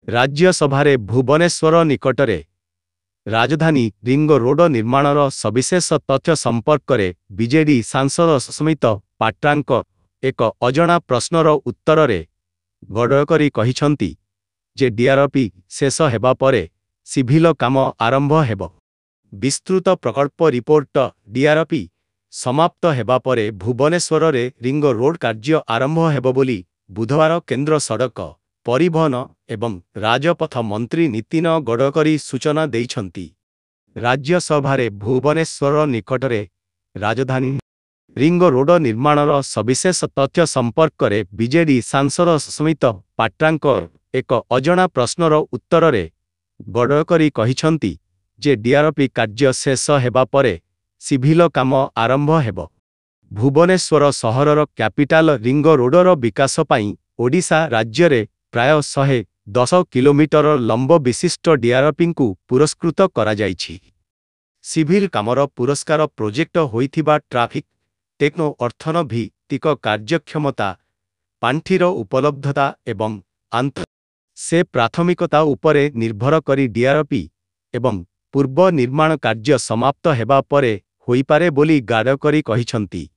राज्यसभारे भुवनेश्वर निकटरे राजधानी ring road निर्माणर सविशेष तथ्य संपर्क बीजेडी सांसद स्मित पाट्रांक एक अजଣା प्रश्नर उत्तରରେ गडकरी कहिसंती जे डीआरपी शेष हेबा परे सिभिल काम आरंभ हेब। विस्तृत प्रकल्प रिपोर्ट डीआरपी समाप्त हेबा परे भुवनेश्वर रे रिंग रोड कार्य आरंभ हेब बोली बुधवार केंद्र सड़क परिवहन एवं राजपथ मंत्री नितिन गडकरी सूचना देइछंती। राज्यसभारे भुवनेश्वर निकटरे राजधानी रिंग रोड निर्माणर सविशेष तथ्य संपर्क बीजेडी सांसद स्मित पाट्रांक एक अजଣା प्रश्नर उत्तରରେ गडकरी कहिसंती जे डीआरपी कार्य शेष हेबा परे सिभिल काम आरंभ हेब। भुवनेश्वर सहरर कैपिटल रिंग रोडर विकास पई ओडिशा राज्य रे प्राय 110 किलोमीटर लंब विशिष्ट डीआरपी को पुरस्कृत करा जाइछि। सिभिल कामर पुरस्कार प्रोजेक्ट होइथिबा ट्राफिक टेक्नो अर्थन भित्तिक कार्यक्षमता पांठिर उपलब्धता एवं आंतर से प्राथमिकता उपरे निर्भर करी डीआरपी एवं पूर्व निर्माण कार्य समाप्त हेबा परे होइपारे बोली गडकरी कहिसंती।